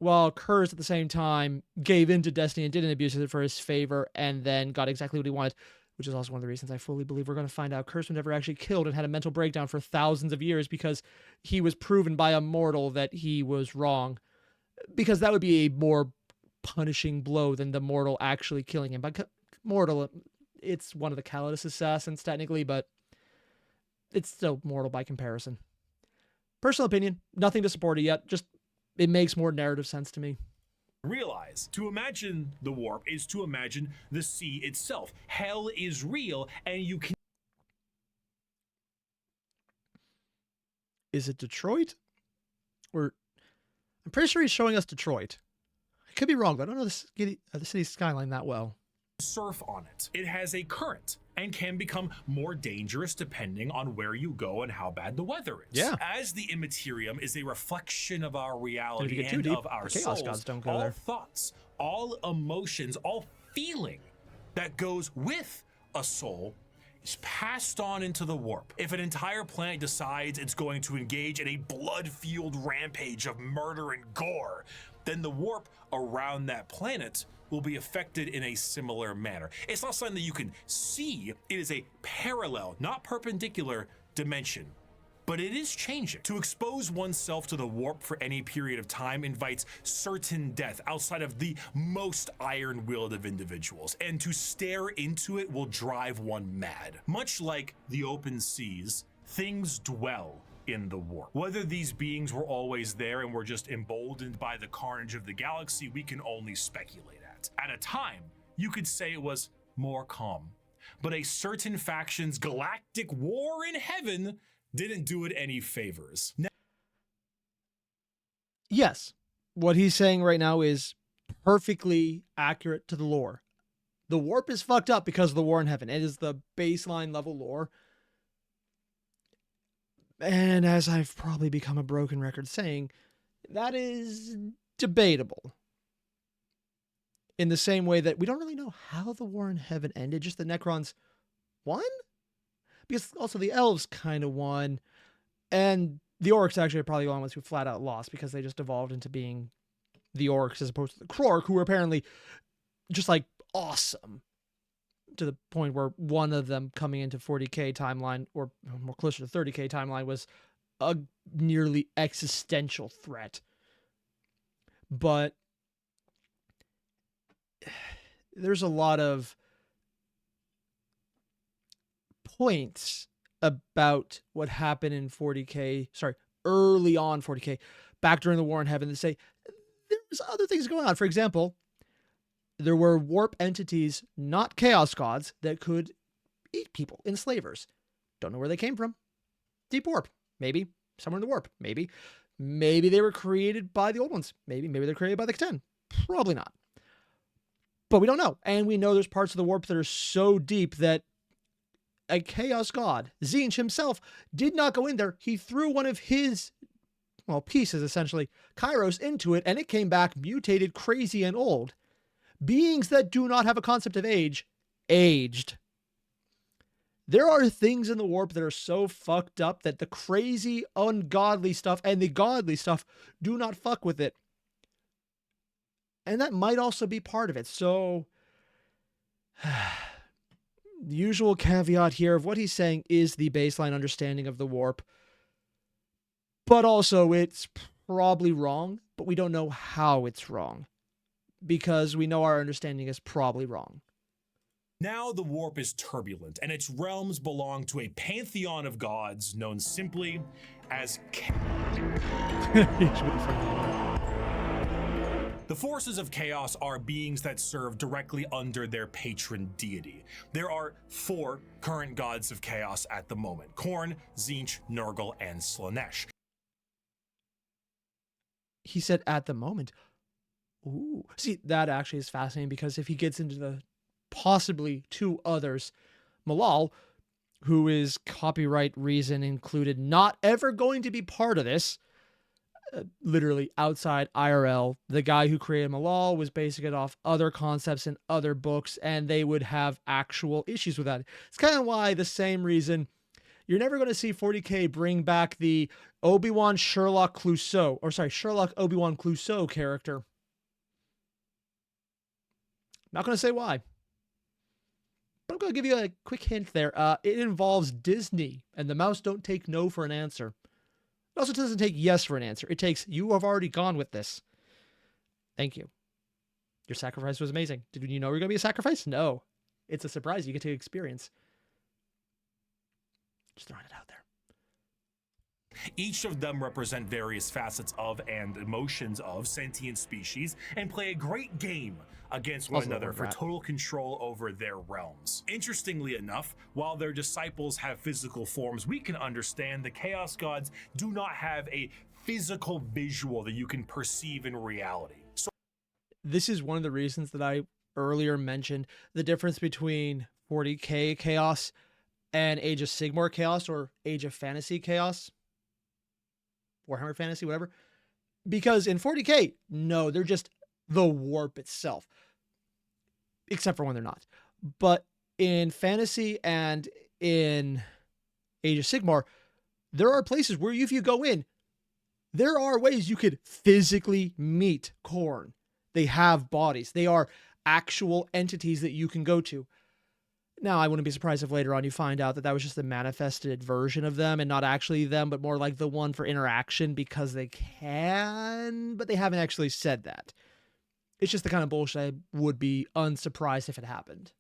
While Curse at the same time gave in to destiny and didn't abuse it for his favor and then got exactly what he wanted, which is also one of the reasons I fully believe we're going to find out Curse was never actually killed and had a mental breakdown for thousands of years because he was proven by a mortal that he was wrong. Because that would be a more punishing blow than the mortal actually killing him. But mortal, it's one of the Calidus assassins technically, but it's still mortal by comparison. Personal opinion, nothing to support it yet. Just it makes more narrative sense to me. Realize to imagine the warp is to imagine the sea itself. Hell is real, and you can. Is it Detroit? Or I'm pretty sure he's showing us Detroit. I could be wrong, but I don't know the city skyline that well. Surf on it. It has a current and can become more dangerous depending on where you go and how bad the weather is. Yeah. As the Immaterium is a reflection of our reality and and of our Chaos souls, gods don't go all there. thoughts, all emotions, all feeling that goes with a soul is passed on into the warp. If an entire planet decides it's going to engage in a blood-fueled rampage of murder and gore, then the warp around that planet will be affected in a similar manner. It's not something that you can see. It is a parallel, not perpendicular dimension. But it is changing. To expose oneself to the warp for any period of time invites certain death outside of the most iron-willed of individuals, and to stare into it will drive one mad. Much like the open seas, things dwell in the war. Whether these beings were always there and were just emboldened by the carnage of the galaxy, we can only speculate at. At a time, you could say it was more calm, but a certain faction's galactic war in heaven didn't do it any favors. Yes, what he's saying right now is perfectly accurate to the lore. The warp is fucked up because of the war in heaven. It is the baseline level lore. And as I've probably become a broken record saying, that is debatable. In the same way that we don't really know how the war in heaven ended, just the Necrons won? Because also the elves kind of won, and the orcs actually are probably the only ones who flat out lost because they just evolved into being the orcs as opposed to the Krork, who were apparently just like awesome to the point where one of them coming into 40k timeline, or more closer to 30k timeline, was a nearly existential threat. But there's a lot of points about what happened in 40k, early on 40k, back during the War in Heaven, that say there's other things going on. For example, there were warp entities, not chaos gods, that could eat people, enslavers. Don't know where they came from. Deep warp, maybe. Somewhere in the warp, maybe. Maybe they were created by the old ones. Maybe they're created by the Khorne. Probably not. But we don't know. And we know there's parts of the warp that are so deep that a chaos god, Tzeentch himself, did not go in there. He threw one of his, pieces, essentially, Kairos, into it, and it came back mutated, crazy, and old. Beings that do not have a concept of age, aged. There are things in the warp that are so fucked up that the crazy, ungodly stuff and the godly stuff do not fuck with it. And that might also be part of it. So, the usual caveat here of what he's saying is the baseline understanding of the warp. But also, it's probably wrong, but we don't know how it's wrong, because we know our understanding is probably wrong. Now the warp is turbulent, and its realms belong to a pantheon of gods known simply as The forces of chaos are beings that serve directly under their patron deity. There are 4 current gods of chaos at the moment: Khorne, Tzeentch, Nurgle, and Slaanesh. He said at the moment. Ooh. See, that actually is fascinating, because if he gets into the possibly 2 others, Malal, who is copyright reason included, not ever going to be part of this, literally outside IRL. The guy who created Malal was basing it off other concepts in other books, and they would have actual issues with that. It's kind of why the same reason you're never going to see 40k bring back the Obi-Wan Sherlock Obi-Wan Clouseau character. Not going to say why, but I'm going to give you a quick hint there. It involves Disney, and the mouse don't take no for an answer. It also doesn't take yes for an answer. It takes, you have already gone with this. Thank you. Your sacrifice was amazing. Did you know you were going to be a sacrifice? No. It's a surprise you get to experience. Just throwing it out there. Each of them represent various facets of and emotions of sentient species and play a great game against one another for total control over their realms. Interestingly enough, while their disciples have physical forms we can understand, the Chaos Gods do not have a physical visual that you can perceive in reality. So this is one of the reasons that I earlier mentioned the difference between 40k chaos and Age of Sigmar chaos, or Age of Fantasy chaos. Warhammer Fantasy, whatever. Because in 40k, no, they're just the warp itself. Except for when they're not. But in Fantasy and in Age of Sigmar, there are places where if you go in, there are ways you could physically meet Khorne. They have bodies. They are actual entities that you can go to. Now, I wouldn't be surprised if later on you find out that that was just a manifested version of them and not actually them, but more like the one for interaction because they can, but they haven't actually said that. It's just the kind of bullshit I would be unsurprised if it happened.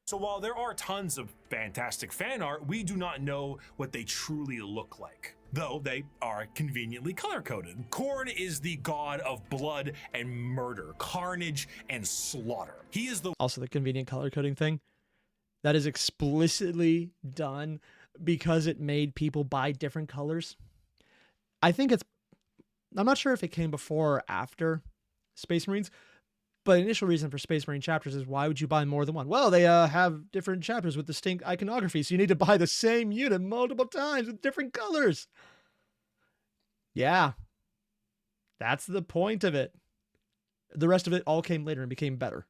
So while there are tons of fantastic fan art, we do not know what they truly look like, though they are conveniently color-coded. Khorne is the god of blood and murder, carnage and slaughter. He is the Also, the convenient color coding thing, that is explicitly done because it made people buy different colors. I'm not sure if it came before or after Space Marines, but the initial reason for Space Marine chapters is, why would you buy more than one? Well, they have different chapters with distinct iconography, so you need to buy the same unit multiple times with different colors. Yeah, that's the point of it. The rest of it all came later and became better.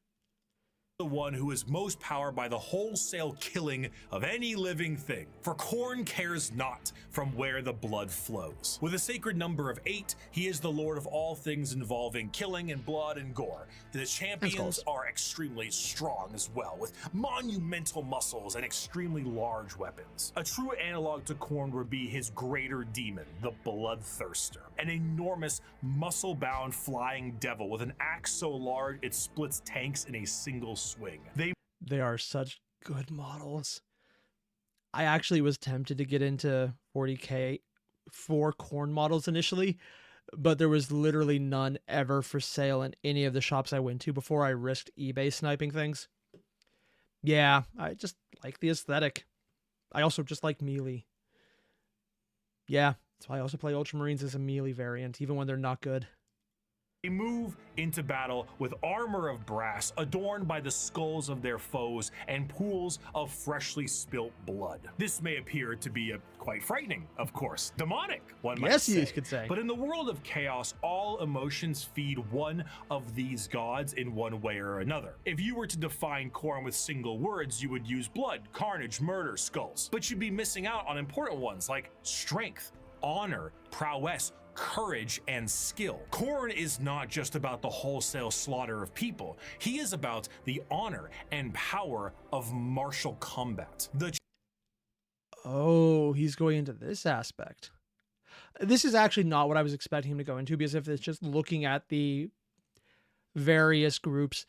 one who is most powered by the wholesale killing of any living thing. For Khorne cares not from where the blood flows. With a sacred number of 8, he is the lord of all things involving killing and blood and gore. The champions are extremely strong as well, with monumental muscles and extremely large weapons. A true analog to Khorne would be his greater demon, the Bloodthirster, an enormous muscle-bound flying devil with an axe so large it splits tanks in a single swing. They are such good models. I actually was tempted to get into 40K for Khorne models initially, but there was literally none ever for sale in any of the shops I went to before I risked eBay sniping things. Yeah, I just like the aesthetic. I also just like melee. Yeah, that's why I also play Ultramarines as a melee variant, even when they're not good. They move into battle with armor of brass adorned by the skulls of their foes and pools of freshly spilt blood. This may appear to be quite frightening, of course. Demonic, one might say. Yes, you could say. But in the world of chaos, all emotions feed one of these gods in one way or another. If you were to define Khorne with single words, you would use blood, carnage, murder, skulls. But you'd be missing out on important ones like strength, honor, prowess, courage, and skill. Khorne is not just about the wholesale slaughter of people. He is about the honor and power of martial combat. Oh, he's going into this aspect. This is actually not what I was expecting him to go into, because if it's just looking at the various groups,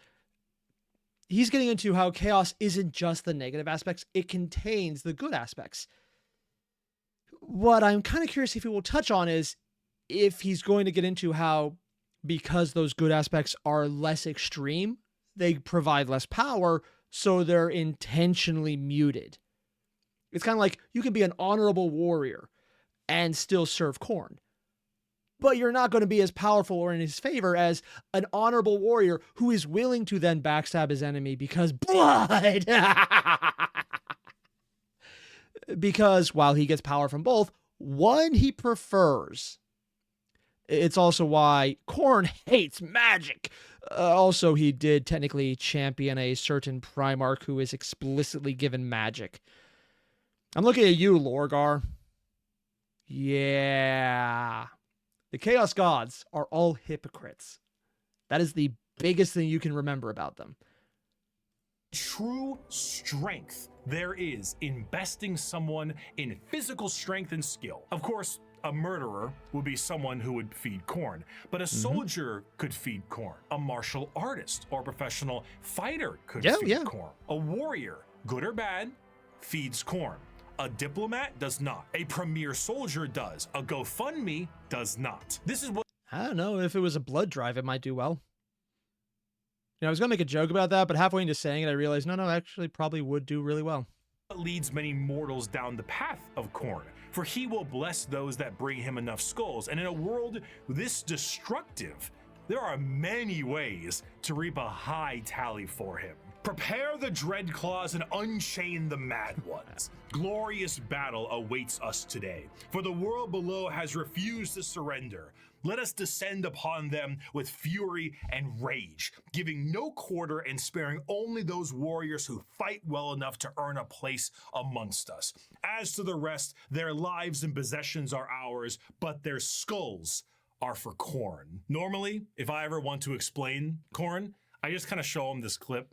he's getting into how chaos isn't just the negative aspects, it contains the good aspects. What I'm kind of curious if he will touch on is if he's going to get into how, because those good aspects are less extreme, they provide less power, so they're intentionally muted. It's kind of like you can be an honorable warrior and still serve Khorne, but you're not going to be as powerful or in his favor as an honorable warrior who is willing to then backstab his enemy because blood. Because while he gets power from both, one he prefers. It's also why Khorne hates magic. Also, he did technically champion a certain Primarch who is explicitly given magic. I'm looking at you, Lorgar. Yeah. The Chaos Gods are all hypocrites. That is the biggest thing you can remember about them. True strength there is in besting someone in physical strength and skill. Of course, a murderer would be someone who would feed Khorne, but a soldier could feed Khorne. A martial artist or professional fighter could feed Khorne. A warrior, good or bad, feeds Khorne. A diplomat does not. A premier soldier does. A GoFundMe does not. This is what... I don't know. If it was a blood drive, it might do well. You know, I was going to make a joke about that, but halfway into saying it, I realized, no, actually probably would do really well. Leads many mortals down the path of Khorne, for he will bless those that bring him enough skulls. And in a world this destructive, there are many ways to reap a high tally for him. Prepare the dread claws and unchain the mad ones. Glorious battle awaits us today, for the world below has refused to surrender. Let us descend upon them with fury and rage, giving no quarter and sparing only those warriors who fight well enough to earn a place amongst us. As to the rest, their lives and possessions are ours, but their skulls are for Khorne. Normally, if I ever want to explain Khorne, I just kind of show them this clip.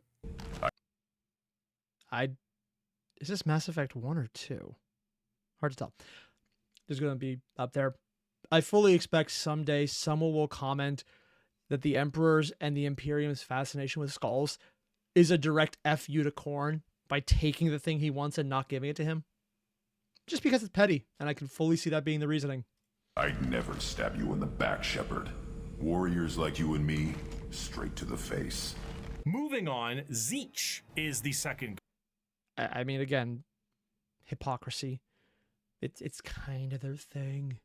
Is this Mass Effect 1 or 2? Hard to tell. There's going to be up there. I fully expect someday someone will comment that the Emperor's and the Imperium's fascination with skulls is a direct FU to Khorne, by taking the thing he wants and not giving it to him? Just because it's petty, and I can fully see that being the reasoning. I'd never stab you in the back, Shepard. Warriors like you and me, straight to the face. Moving on, Tzeentch is the second. I mean, again, hypocrisy. It's kind of their thing.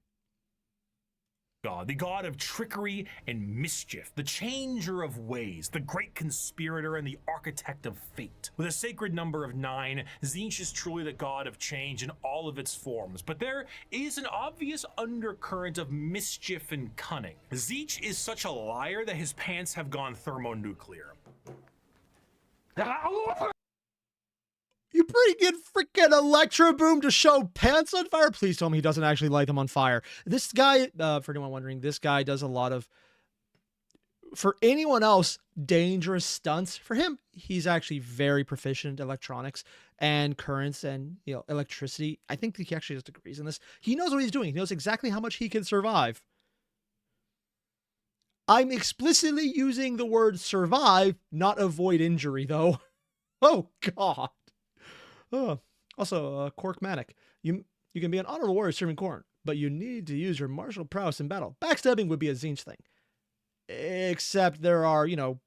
God, the god of trickery and mischief, the changer of ways, the great conspirator and the architect of fate. With a sacred number of 9, Tzeentch is truly the god of change in all of its forms, but there is an obvious undercurrent of mischief and cunning. Tzeentch is such a liar that his pants have gone thermonuclear. You pretty good freaking electro boom to show pants on fire? Please tell me he doesn't actually light them on fire. This guy, for anyone wondering, this guy does a lot of, for anyone else, dangerous stunts. For him, he's actually very proficient in electronics and currents and, you know, electricity. I think he actually has degrees in this. He knows what he's doing. He knows exactly how much he can survive. I'm explicitly using the word survive, not avoid injury, though. Oh, God. Oh. Also, Cork Manic. You can be an honorable warrior serving Khorne, but you need to use your martial prowess in battle. Backstabbing would be a Tzeentch thing. Except there are, you know,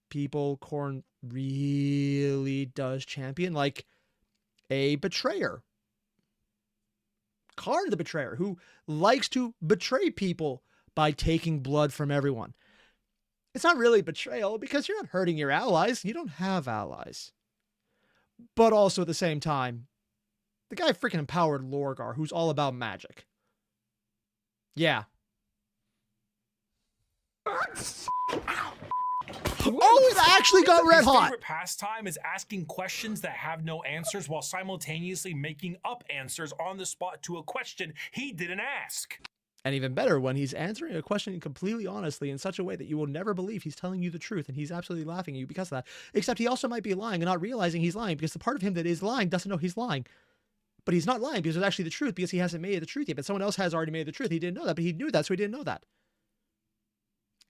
people Khorne really does champion, like a betrayer. Khorne the betrayer, who likes to betray people by taking blood from everyone. It's not really betrayal because you're not hurting your allies. You don't have allies. But also at the same time, the guy freaking empowered Lorgar, who's all about magic. Yeah. Oh, it actually got red hot. His favorite pastime is asking questions that have no answers while simultaneously making up answers on the spot to a question he didn't ask. And even better, when he's answering a question completely honestly in such a way that you will never believe he's telling you the truth, and he's absolutely laughing at you because of that. Except he also might be lying and not realizing he's lying, because the part of him that is lying doesn't know he's lying. But he's not lying because it's actually the truth, because he hasn't made it the truth yet. But someone else has already made the truth. He didn't know that, but he knew that, so he didn't know that.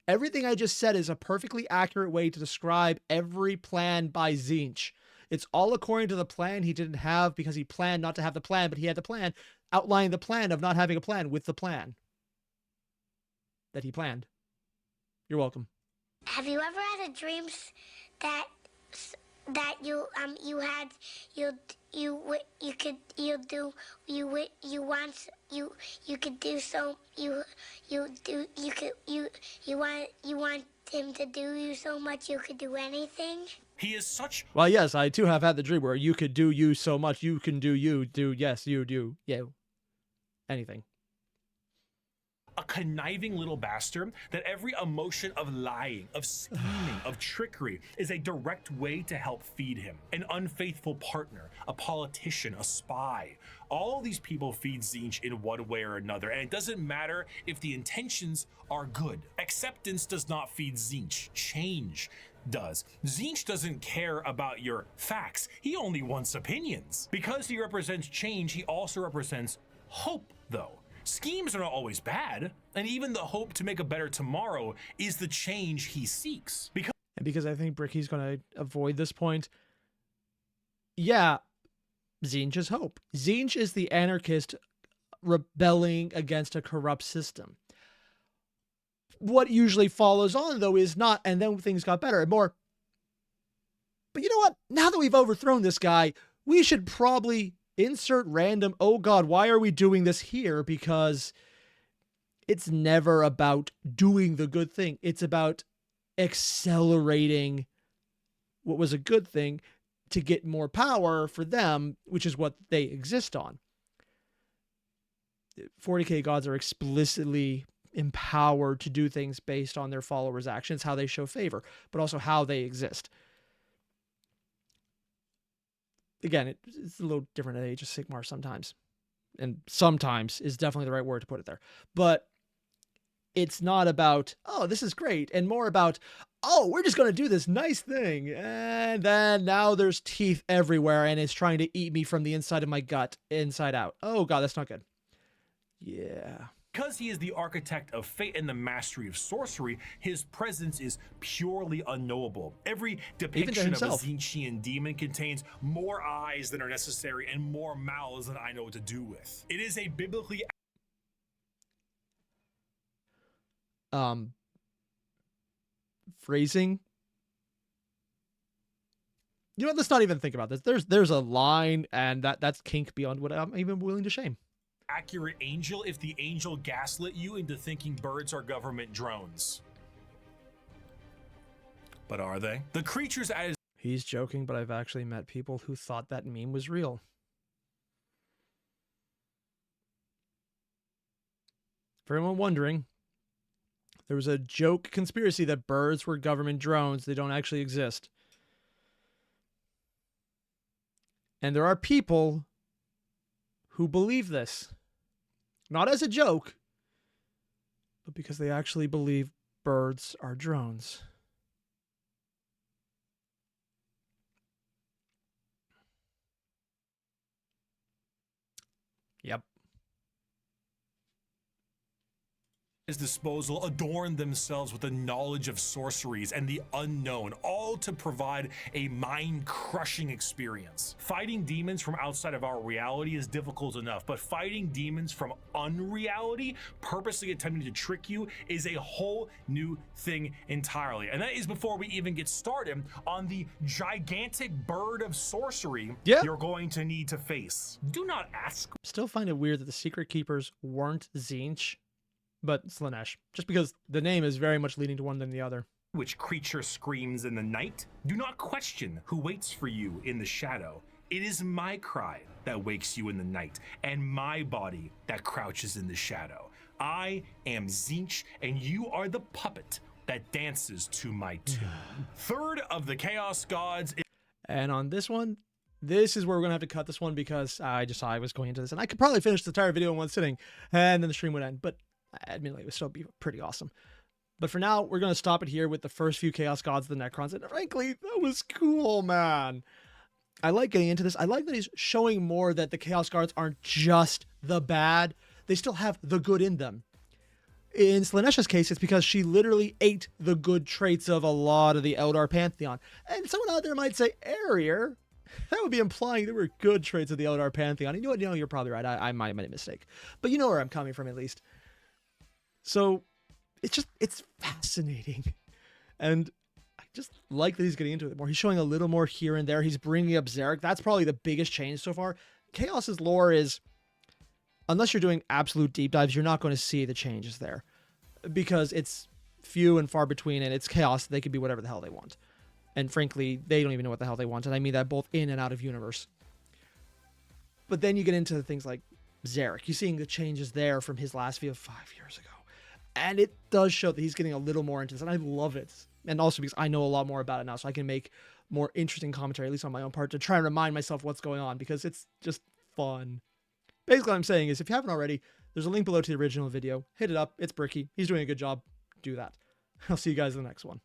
Everything I just said is a perfectly accurate way to describe every plan by Tzeentch. It's all according to the plan he didn't have because he planned not to have the plan, but he had the plan, outlining the plan of not having a plan with the plan that he planned. You're welcome. Have you ever had a dream that you want him to do you so much you could do anything? He is such... Well, yes, I too have had the dream where you could do you so much, you can do you, do, yes, you do, you. Anything. A conniving little bastard that every emotion of lying, of scheming, of trickery is a direct way to help feed him. An unfaithful partner, a politician, a spy. All these people feed Tzeentch in one way or another, and it doesn't matter if the intentions are good. Acceptance does not feed Tzeentch. Change does. Tzeentch doesn't care about your facts. He only wants opinions. Because he represents change, he also represents hope, though. Schemes are not always bad, and even the hope to make a better tomorrow is the change he seeks. Because I think Bricky's going to avoid this point. Yeah, Tzeentch is hope. Tzeentch is the anarchist rebelling against a corrupt system. What usually follows on, though, is not, and then things got better and more. But you know what? Now that we've overthrown this guy, we should probably insert random, oh God, why are we doing this here? Because it's never about doing the good thing. It's about accelerating what was a good thing to get more power for them, which is what they exist on. 40k gods are explicitly empowered to do things based on their followers' actions, how they show favor, but also how they exist. Again, it's a little different at Age of Sigmar sometimes. And sometimes is definitely the right word to put it there. But it's not about, oh, this is great. And more about, oh, we're just going to do this nice thing. And then now there's teeth everywhere and it's trying to eat me from the inside of my gut, inside out. Oh, God, that's not good. Yeah. Because he is the architect of fate and the mastery of sorcery, his presence is purely unknowable. Every depiction of a himself. Tzeentchian demon contains more eyes than are necessary and more mouths than I know what to do with. It is a biblically phrasing. You know, let's not even think about this. There's a line, and that's kink beyond what I'm even willing to shame. accurate angel if the angel gaslit you into thinking birds are government drones. But are they? The creatures at his He's joking, but I've actually met people who thought that meme was real. For anyone wondering, there was a joke conspiracy that birds were government drones. They don't actually exist. And there are people who believe this. Not as a joke, but because they actually believe birds are drones. Yep. disposal adorn themselves with the knowledge of sorceries and the unknown, all to provide a mind-crushing experience. Fighting demons from outside of our reality is difficult enough, but fighting demons from unreality, purposely attempting to trick you, is a whole new thing entirely. And that is before we even get started on the gigantic bird of sorcery you're going to need to face. Do not ask. Still find it weird that the Secret Keepers weren't Tzeentch, but Slaanesh, just because the name is very much leaning to one than the other. Which creature screams in the night? Do not question who waits for you in the shadow. It is my cry that wakes you in the night, and my body that crouches in the shadow. I am Tzeentch, and you are the puppet that dances to my tune. Third of the Chaos Gods. And on this one, this is where we're going to have to cut this one because I just saw I was going into this, and I could probably finish the entire video in one sitting, and then the stream would end, but admittedly, it would still be pretty awesome. But for now, we're going to stop it here with the first few Chaos Gods, the Necrons, and frankly, that was cool, man. I like getting into this. I like that he's showing more that the Chaos Guards aren't just the bad. They still have the good in them. In Slaanesh's case, it's because she literally ate the good traits of a lot of the Eldar Pantheon. And someone out there might say, Airier, that would be implying there were good traits of the Eldar Pantheon. And you know what? You know, you're probably right. I might have made a mistake. But you know where I'm coming from, at least. So it's fascinating. And I just like that he's getting into it more. He's showing a little more here and there. He's bringing up Zarek. That's probably the biggest change so far. Chaos's lore is, unless you're doing absolute deep dives, you're not going to see the changes there because it's few and far between, and it's Chaos. They can be whatever the hell they want. And frankly, they don't even know what the hell they want. And I mean that both in and out of universe. But then you get into things like Zarek. You're seeing the changes there from his last video 5 years ago. And it does show that he's getting a little more into this, and I love it. And also because I know a lot more about it now, so I can make more interesting commentary, at least on my own part, to try and remind myself what's going on, because it's just fun. Basically, what I'm saying is, if you haven't already, there's a link below to the original video. Hit it up. It's Bricky. He's doing a good job. Do that. I'll see you guys in the next one.